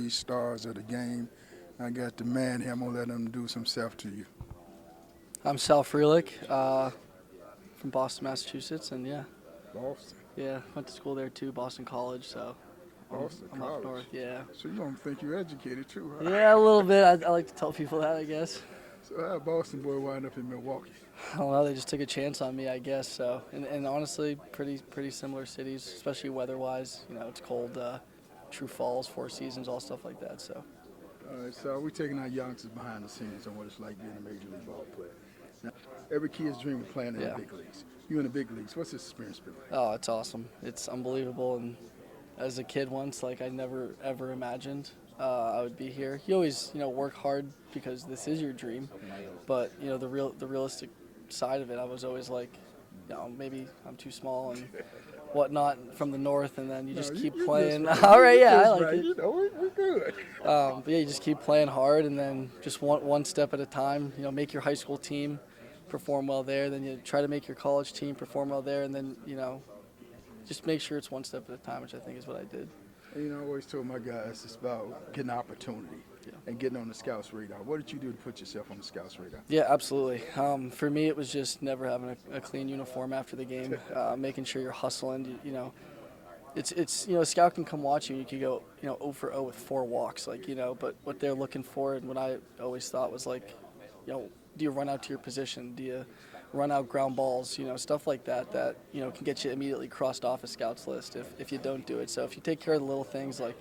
be stars of the game. I got the man here. I'm going to let him introduce himself to you. I'm Frelick, from Boston, Massachusetts, and Boston. went to school there too, Boston College. So Boston I'm College. up north. Yeah, So you don't think you're educated too, huh? yeah, a little bit. I like to tell people that, I guess. So how a Boston boy wind up in Milwaukee? I don't know. They just took a chance on me, I guess. So, and honestly, pretty similar cities, especially weather-wise. It's cold. True Falls, Four Seasons, all stuff like that. So. All right, so we're taking our youngsters behind the scenes on what it's like being a major league ball player. Now, every kid's dream of playing in the big leagues. You in the big leagues. What's this experience been like? Oh, it's awesome. It's unbelievable. And as a kid once, like I never ever imagined I would be here. You always, work hard because this is your dream. But the realistic side of it, I was always like, maybe I'm too small and whatnot from the north, and then you just keep playing. All right, yeah, I like it. We're good. But yeah, you just keep playing hard, and then just one step at a time. Make your high school team perform well there, then you try to make your college team perform well there, and then just make sure it's one step at a time, which I think is what I did. And, I always told my guys it's about getting opportunity and getting on the scouts radar. What did you do to put yourself on the scouts radar? Yeah, absolutely. For me, it was just never having a clean uniform after the game, making sure you're hustling. It's a scout can come watch you and you could go 0 for 0 with 4 walks, but what they're looking for and what I always thought was like, do you run out to your position? Do you run out ground balls? Stuff like that can get you immediately crossed off a scout's list if you don't do it. So if you take care of the little things like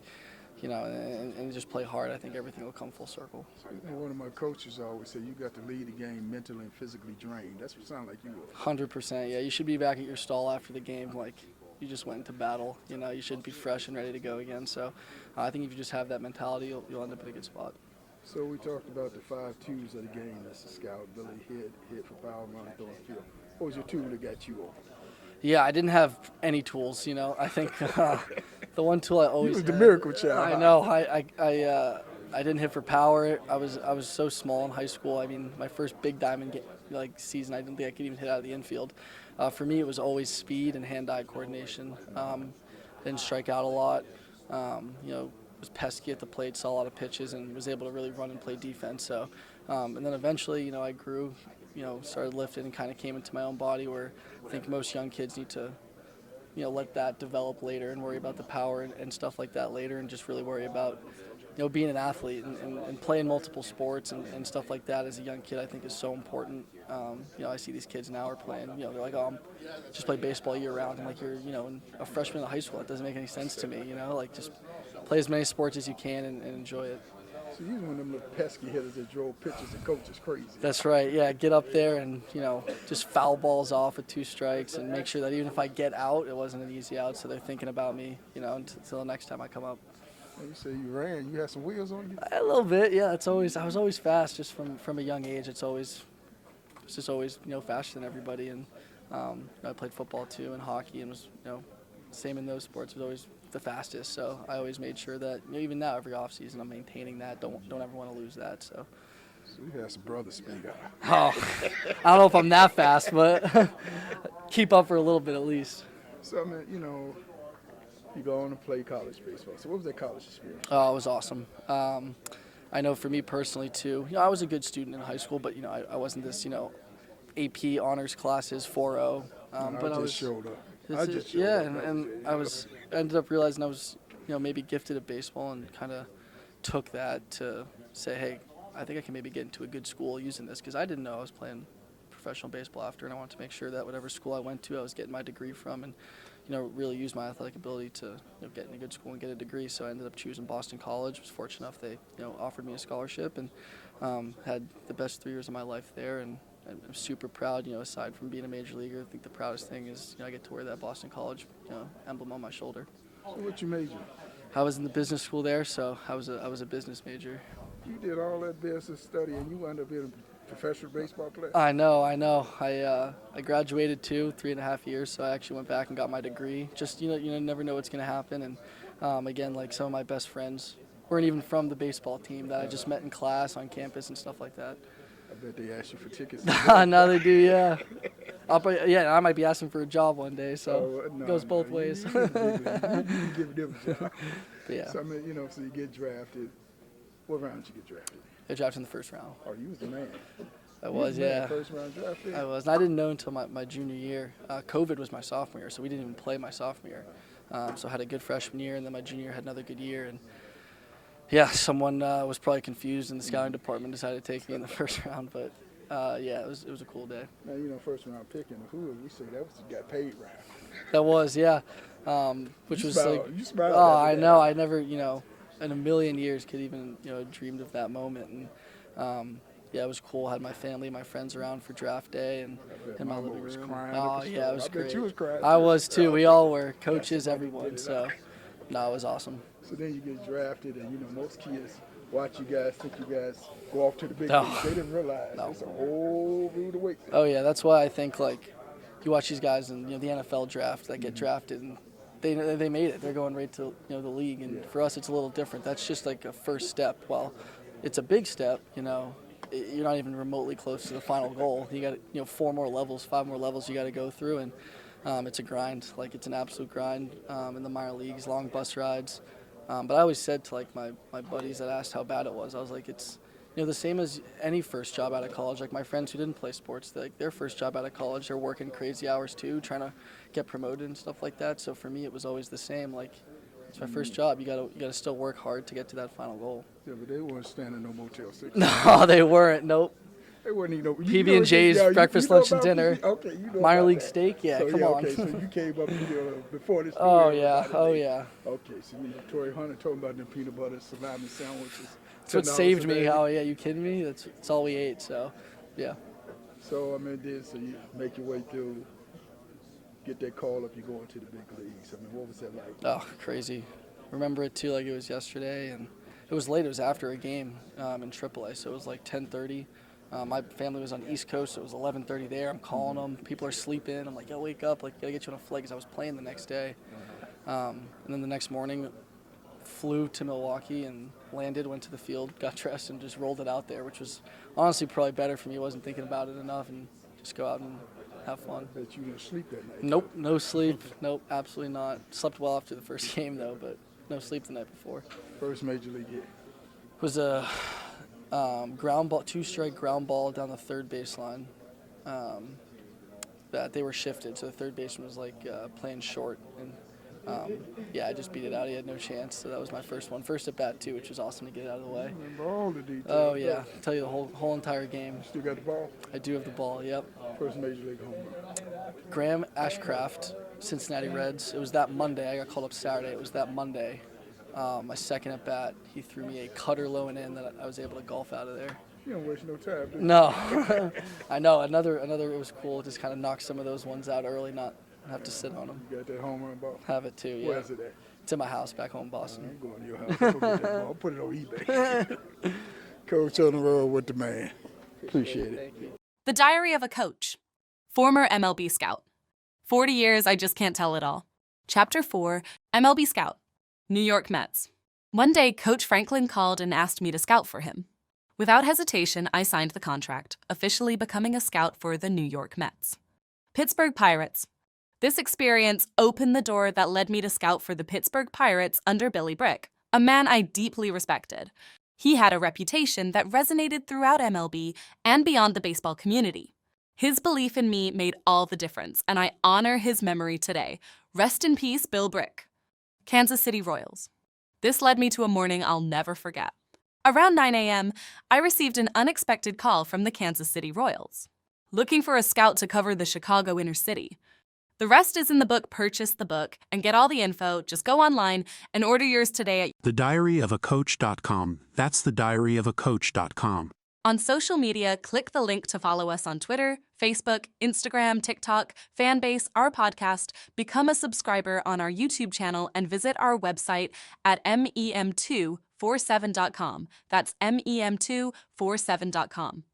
and just play hard, I think everything will come full circle. One of my coaches always said you got to lead the game mentally and physically drained. That's what it sounded like you were. 100%. Yeah, you should be back at your stall after the game like you just went into battle. You should be fresh and ready to go again. So I think if you just have that mentality, you'll end up in a good spot. So we talked about the 5 twos of the game. That's the scout, ability, hit for power, run, throw, and field. What was your tool that got you over? Yeah, I didn't have any tools. I think the one tool I always was the miracle child. I know. I didn't hit for power. I was so small in high school. I mean, my first big diamond season, I didn't think I could even hit out of the infield. For me, it was always speed and hand-eye coordination. Didn't strike out a lot. Was pesky at the plate, saw a lot of pitches, and was able to really run and play defense. So, and then eventually, I grew. Started lifting and kind of came into my own body where I think most young kids need to, let that develop later and worry about the power and stuff like that later and just really worry about, being an athlete and playing multiple sports and stuff like that as a young kid I think is so important. I see these kids now are playing, they're like, just play baseball year round. I'm like, you're, a freshman in high school. That doesn't make any sense to me, just play as many sports as you can and enjoy it. So you're one of them little pesky hitters that drove pitchers and coaches crazy. That's right. Yeah, get up there and just foul balls off with 2 strikes and make sure that even if I get out, it wasn't an easy out. So they're thinking about me, until the next time I come up. You say you ran. You had some wheels on you. A little bit. Yeah. I was always fast, just from a young age. It's just always faster than everybody. And I played football too and hockey and was same in those sports. Was always the fastest, so I always made sure that even now every off season I'm maintaining that. Don't ever want to lose that. So you had some brother speed up. Oh, I don't know if I'm that fast, but keep up for a little bit at least. So I mean, you go on to play college baseball. So what was that college experience? Oh, it was awesome. I know for me personally too. I was a good student in high school, but I wasn't this AP honors classes 4.0. But I was showed up. And I ended up realizing I was, maybe gifted at baseball and kind of took that to say, hey, I think I can maybe get into a good school using this because I didn't know I was playing professional baseball after, and I wanted to make sure that whatever school I went to, I was getting my degree from and, really use my athletic ability to get in a good school and get a degree. So I ended up choosing Boston College. Was fortunate enough they, offered me a scholarship and had the best 3 years of my life there. And I'm super proud, aside from being a major leaguer, I think the proudest thing is I get to wear that Boston College emblem on my shoulder. So what you majored? I was in the business school there, so I was a business major. You did all that business study and you wound up being a professional baseball player? I know. I graduated 3.5 years, so I actually went back and got my degree. Just, you never know what's going to happen. And again, like some of my best friends weren't even from the baseball team that I just met in class on campus and stuff like that. I bet they ask you for tickets. Now they do, yeah. I might be asking for a job one day, so no, it goes both ways. You give them a job. But yeah, So I mean, so you get drafted. What round did you get drafted? I drafted in the first round. Oh, you was the man. I was, yeah. First round draft pick? I was. And I didn't know until my junior year. COVID was my sophomore year, so we didn't even play my sophomore year. So I had a good freshman year, and then my junior year had another good year. And yeah, someone was probably confused in the scouting department, decided to take me in the first round. But yeah, it was a cool day. Now, first round pick in the hood, we say that was the got paid round. That was, yeah. Which You was smiled. like, You smiled oh, after I that. know. I never, in a million years could even, dreamed of that moment. And yeah, it was cool. I had my family, my friends around for draft day, and in my Mama living was room. crying Oh at the yeah, store. it was I great. bet you was crying. I too. was too. We all were. Coaches, everyone. So, no, it was awesome. So then you get drafted, and most kids watch you guys, think you guys go off to the big No. leagues. They didn't realize it's a whole rude awakening. Oh yeah, that's why I think like you watch these guys in the NFL draft that get drafted and they made it. They're going right to the league, and for us it's a little different. That's just like a first step. Well, it's a big step. You're not even remotely close to the final goal. You got 4 more levels, 5 more levels you got to go through, and it's a grind. Like it's an absolute grind in the minor leagues, long bus rides. But I always said to like my buddies that asked how bad it was, I was like, it's the same as any first job out of college. Like my friends who didn't play sports, their first job out of college, they're working crazy hours too, trying to get promoted and stuff like that. So for me, it was always the same. Like it's my first job. You gotta still work hard to get to that final goal. Yeah, but they weren't standing no Motel 6. No, they weren't. Nope. They weren't even no PB&J's, breakfast, lunch, and dinner. Okay, you know Minor about league that. steak. Yeah, So, come on. Okay, so you came up before this. Oh yeah. Oh yeah. Okay, so Tory Hunter told about the peanut butter salami sandwiches. That's what $10 saved a me. day. Oh yeah, you kidding me? That's all we ate. So, yeah. So so you make your way through, get that call up, you go into the big leagues. I mean, what was that like? Oh, crazy. Remember it too like it was yesterday, and it was late. It was after a game in AAA, so it was like 10:30. My family was on the East Coast, so it was 11:30 there. I'm calling them. People are sleeping. I'm like, yo, wake up. Like, gotta get you on a flight because I was playing the next day. And then the next morning, flew to Milwaukee and landed, went to the field, got dressed, and just rolled it out there, which was honestly probably better for me. I wasn't thinking about it enough and just go out and have fun. That you didn't sleep that night? Nope, no sleep. Nope, absolutely not. Slept well after the first game, though, but no sleep the night before. First major league hit. It was a ground ball, 2-strike ground ball down the third baseline. That they were shifted, so the third baseman was like playing short, and yeah, I just beat it out. He had no chance, so that was my first one. First at bat too, which was awesome to get it out of the way. Remember all the details. Oh yeah, I'll tell you the whole entire game. Still got the ball? I do have the ball. Yep. First major league home run. Graham Ashcraft, Cincinnati Reds. It was that Monday. I got called up Saturday. It was that Monday. My second at bat, he threw me a cutter low and in that I was able to golf out of there. You don't waste no time, do you? No, I know. Another. It was cool. Just kind of knock some of those ones out early, not have to sit on them. You got that home run ball? Have it too. Yeah. Where's it at? It's in my house back home in Boston. I'm going to your house. I'll go get that ball. Put it on eBay. Coach on the road with the man. Appreciate it. Thank you. The Diary of a Coach. Former MLB Scout. 40 years, I just can't tell it all. Chapter 4, MLB Scout. New York Mets. One day, Coach Franklin called and asked me to scout for him. Without hesitation, I signed the contract, officially becoming a scout for the New York Mets. Pittsburgh Pirates. This experience opened the door that led me to scout for the Pittsburgh Pirates under Billy Brick, a man I deeply respected. He had a reputation that resonated throughout MLB and beyond the baseball community. His belief in me made all the difference, and I honor his memory today. Rest in peace, Bill Brick. Kansas City Royals. This led me to a morning I'll never forget. Around 9 a.m., I received an unexpected call from the Kansas City Royals, looking for a scout to cover the Chicago inner city. The rest is in the book. Purchase the book and get all the info. Just go online and order yours today at thediaryofacoach.com. That's thediaryofacoach.com. On social media, click the link to follow us on Twitter, Facebook, Instagram, TikTok, Fanbase, our podcast, become a subscriber on our YouTube channel, and visit our website at mem247.com. That's mem247.com.